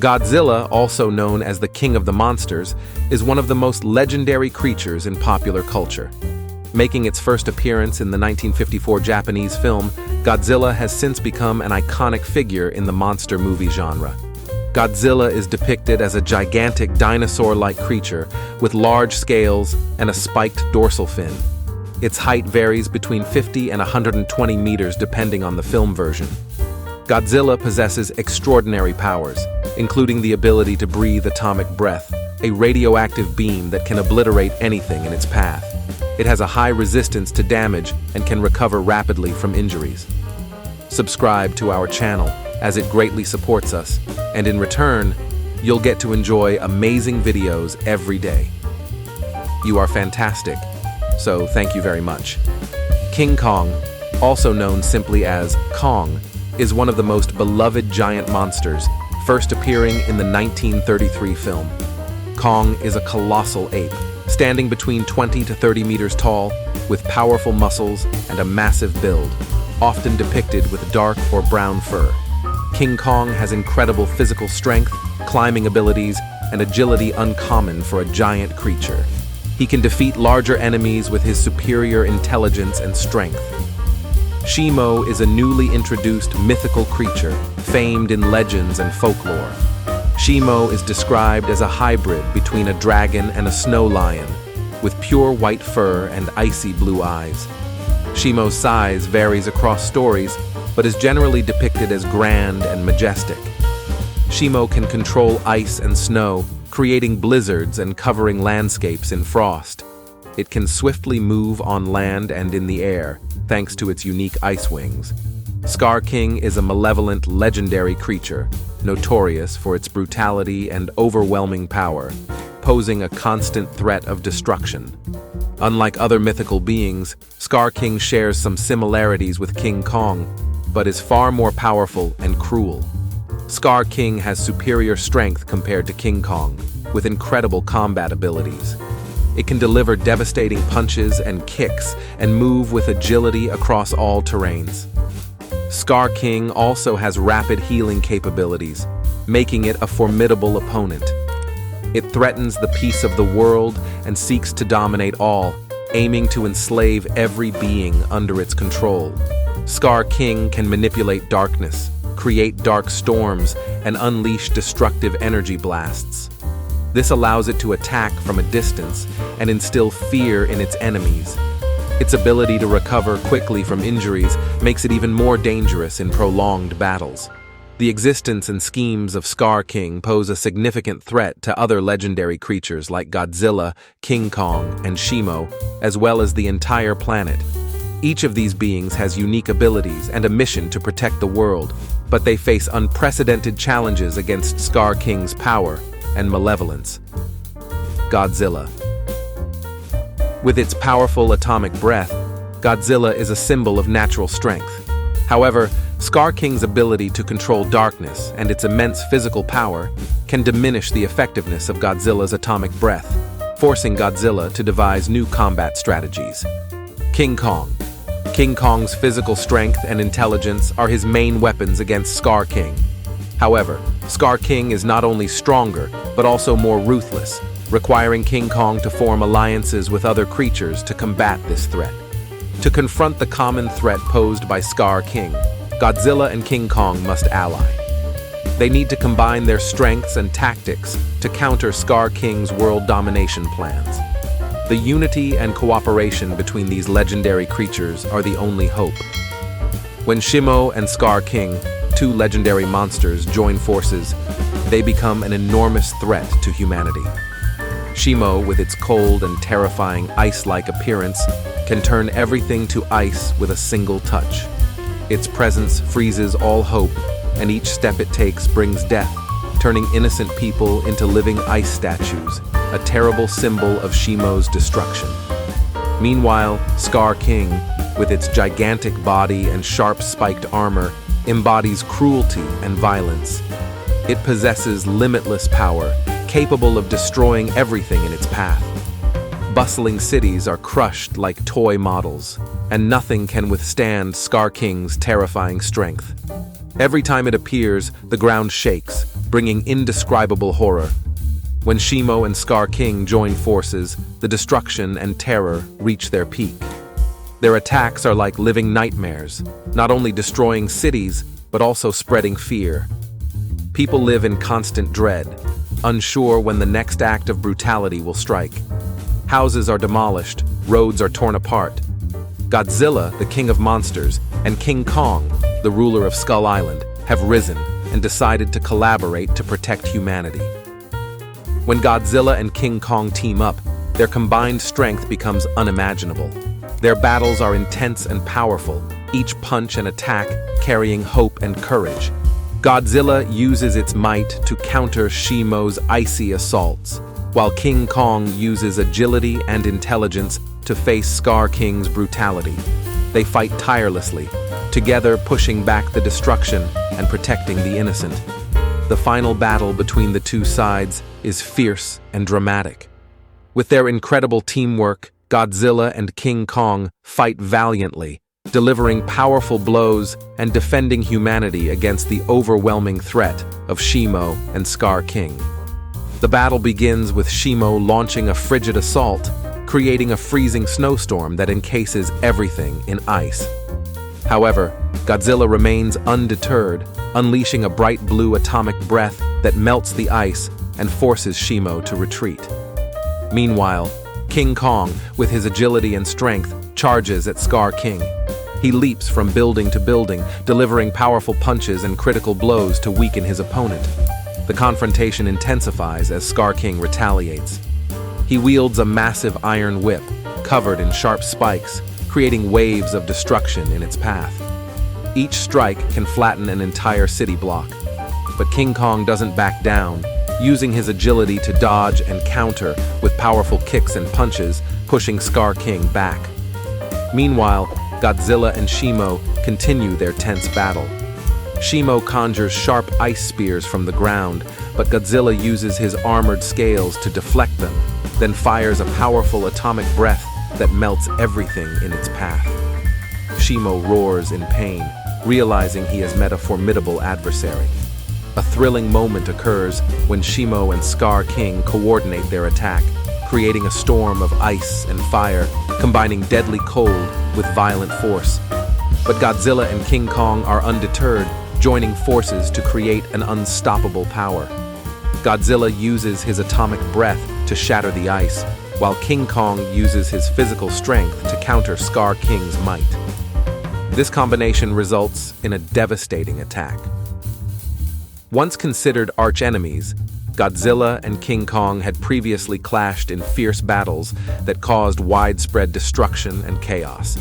Godzilla, also known as the King of the Monsters, is one of the most legendary creatures in popular culture. Making its first appearance in the 1954 Japanese film, Godzilla has since become an iconic figure in the monster movie genre. Godzilla is depicted as a gigantic dinosaur-like creature with large scales and a spiked dorsal fin. Its height varies between 50 and 120 meters depending on the film version. Godzilla possesses extraordinary powers, including the ability to breathe atomic breath, a radioactive beam that can obliterate anything in its path. It has a high resistance to damage and can recover rapidly from injuries. Subscribe to our channel, as it greatly supports us, and in return, you'll get to enjoy amazing videos every day. You are fantastic, so thank you very much. King Kong, also known simply as Kong, is one of the most beloved giant monsters, first appearing in the 1933 film. Kong is a colossal ape, standing between 20 to 30 meters tall, with powerful muscles and a massive build, often depicted with dark or brown fur. King Kong has incredible physical strength, climbing abilities, and agility uncommon for a giant creature. He can defeat larger enemies with his superior intelligence and strength. Shimo is a newly introduced mythical creature, famed in legends and folklore. Shimo is described as a hybrid between a dragon and a snow lion, with pure white fur and icy blue eyes. Shimo's size varies across stories, but is generally depicted as grand and majestic. Shimo can control ice and snow, creating blizzards and covering landscapes in frost. It can swiftly move on land and in the air, thanks to its unique ice wings. Scar King is a malevolent, legendary creature, notorious for its brutality and overwhelming power, posing a constant threat of destruction. Unlike other mythical beings, Scar King shares some similarities with King Kong, but is far more powerful and cruel. Scar King has superior strength compared to King Kong, with incredible combat abilities. It can deliver devastating punches and kicks and move with agility across all terrains. Scar King also has rapid healing capabilities, making it a formidable opponent. It threatens the peace of the world and seeks to dominate all, aiming to enslave every being under its control. Scar King can manipulate darkness, create dark storms, and unleash destructive energy blasts. This allows it to attack from a distance and instill fear in its enemies. Its ability to recover quickly from injuries makes it even more dangerous in prolonged battles. The existence and schemes of Scar King pose a significant threat to other legendary creatures like Godzilla, King Kong, and Shimo, as well as the entire planet. Each of these beings has unique abilities and a mission to protect the world, but they face unprecedented challenges against Scar King's power and malevolence. Godzilla. With its powerful atomic breath, Godzilla is a symbol of natural strength. However, Scar King's ability to control darkness and its immense physical power can diminish the effectiveness of Godzilla's atomic breath, forcing Godzilla to devise new combat strategies. King Kong. King Kong's physical strength and intelligence are his main weapons against Scar King. However, Scar King is not only stronger, but also more ruthless, requiring King Kong to form alliances with other creatures to combat this threat. To confront the common threat posed by Scar King, Godzilla and King Kong must ally. They need to combine their strengths and tactics to counter Scar King's world domination plans. The unity and cooperation between these legendary creatures are the only hope. When Shimo and Scar King, two legendary monsters, join forces, they become an enormous threat to humanity. Shimo, with its cold and terrifying ice-like appearance, can turn everything to ice with a single touch. Its presence freezes all hope, and each step it takes brings death, turning innocent people into living ice statues, a terrible symbol of Shimo's destruction. Meanwhile, Scar King, with its gigantic body and sharp spiked armor, embodies cruelty and violence. It possesses limitless power, capable of destroying everything in its path. Bustling cities are crushed like toy models, and nothing can withstand Scar King's terrifying strength. Every time it appears, the ground shakes, bringing indescribable horror. When Shimo and Scar King join forces, the destruction and terror reach their peak. Their attacks are like living nightmares, not only destroying cities, but also spreading fear. People live in constant dread, unsure when the next act of brutality will strike. Houses are demolished, roads are torn apart. Godzilla, the king of monsters, and King Kong, the ruler of Skull Island, have risen and decided to collaborate to protect humanity. When Godzilla and King Kong team up, their combined strength becomes unimaginable. Their battles are intense and powerful, each punch and attack carrying hope and courage. Godzilla uses its might to counter Shimo's icy assaults, while King Kong uses agility and intelligence to face Scar King's brutality. They fight tirelessly, together pushing back the destruction and protecting the innocent. The final battle between the two sides is fierce and dramatic. With their incredible teamwork, Godzilla and King Kong fight valiantly, delivering powerful blows and defending humanity against the overwhelming threat of Shimo and Scar King. The battle begins with Shimo launching a frigid assault, creating a freezing snowstorm that encases everything in ice. However, Godzilla remains undeterred, unleashing a bright blue atomic breath that melts the ice and forces Shimo to retreat. Meanwhile, King Kong, with his agility and strength, charges at Scar King. He leaps from building to building, delivering powerful punches and critical blows to weaken his opponent. The confrontation intensifies as Scar King retaliates. He wields a massive iron whip, covered in sharp spikes, creating waves of destruction in its path. Each strike can flatten an entire city block. But King Kong doesn't back down, using his agility to dodge and counter with powerful kicks and punches, pushing Scar King back. Meanwhile, Godzilla and Shimo continue their tense battle. Shimo conjures sharp ice spears from the ground, but Godzilla uses his armored scales to deflect them, then fires a powerful atomic breath that melts everything in its path. Shimo roars in pain, realizing he has met a formidable adversary. A thrilling moment occurs when Shimo and Scar King coordinate their attack, creating a storm of ice and fire, combining deadly cold with violent force. But Godzilla and King Kong are undeterred, joining forces to create an unstoppable power. Godzilla uses his atomic breath to shatter the ice, while King Kong uses his physical strength to counter Scar King's might. This combination results in a devastating attack. Once considered arch-enemies, Godzilla and King Kong had previously clashed in fierce battles that caused widespread destruction and chaos.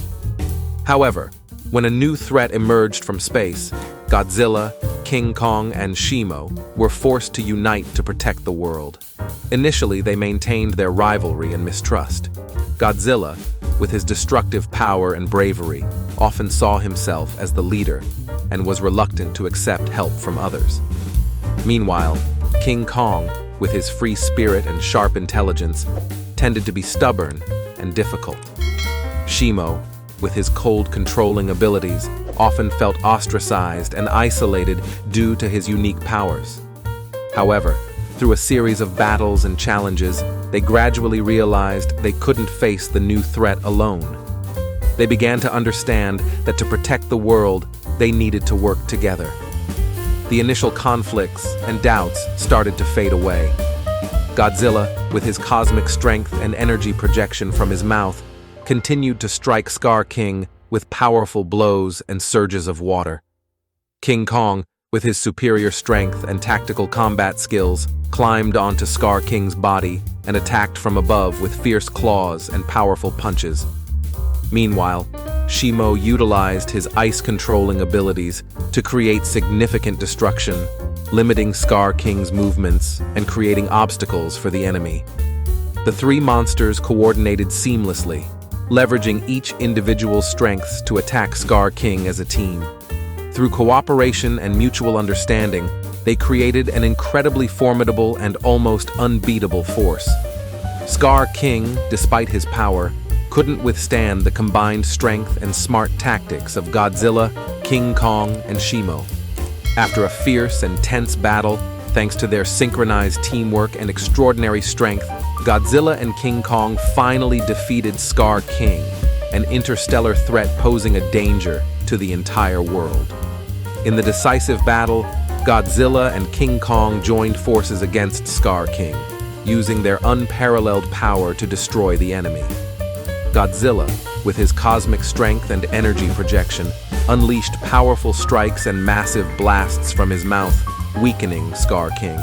However, when a new threat emerged from space, Godzilla, King Kong, and Shimo were forced to unite to protect the world. Initially, they maintained their rivalry and mistrust. Godzilla, with his destructive power and bravery, often saw himself as the leader and was reluctant to accept help from others. Meanwhile, King Kong, with his free spirit and sharp intelligence, tended to be stubborn and difficult. Shimo, with his cold controlling abilities, often felt ostracized and isolated due to his unique powers. However, through a series of battles and challenges, they gradually realized they couldn't face the new threat alone. They began to understand that to protect the world, they needed to work together. The initial conflicts and doubts started to fade away. Godzilla, with his cosmic strength and energy projection from his mouth, continued to strike Scar King with powerful blows and surges of water. King Kong, with his superior strength and tactical combat skills, climbed onto Scar King's body and attacked from above with fierce claws and powerful punches. Meanwhile, Shimo utilized his ice-controlling abilities to create significant destruction, limiting Scar King's movements and creating obstacles for the enemy. The three monsters coordinated seamlessly, leveraging each individual's strengths to attack Scar King as a team. Through cooperation and mutual understanding, they created an incredibly formidable and almost unbeatable force. Scar King, despite his power, couldn't withstand the combined strength and smart tactics of Godzilla, King Kong, and Shimo. After a fierce and tense battle, thanks to their synchronized teamwork and extraordinary strength, Godzilla and King Kong finally defeated Scar King, an interstellar threat posing a danger to the entire world. In the decisive battle, Godzilla and King Kong joined forces against Scar King, using their unparalleled power to destroy the enemy. Godzilla, with his cosmic strength and energy projection, unleashed powerful strikes and massive blasts from his mouth, weakening Scar King.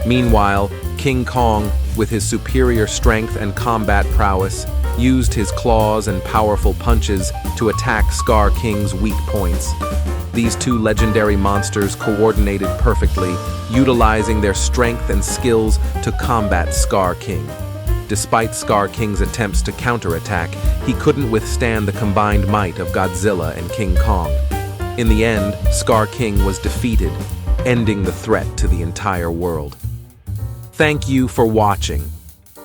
Meanwhile, King Kong, with his superior strength and combat prowess, used his claws and powerful punches to attack Scar King's weak points. These two legendary monsters coordinated perfectly, utilizing their strength and skills to combat Scar King. Despite Scar King's attempts to counterattack, he couldn't withstand the combined might of Godzilla and King Kong. In the end, Scar King was defeated, ending the threat to the entire world. Thank you for watching.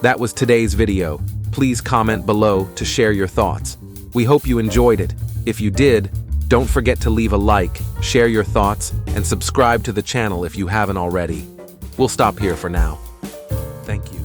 That was today's video. Please comment below to share your thoughts. We hope you enjoyed it. If you did, don't forget to leave a like, share your thoughts, and subscribe to the channel if you haven't already. We'll stop here for now. Thank you.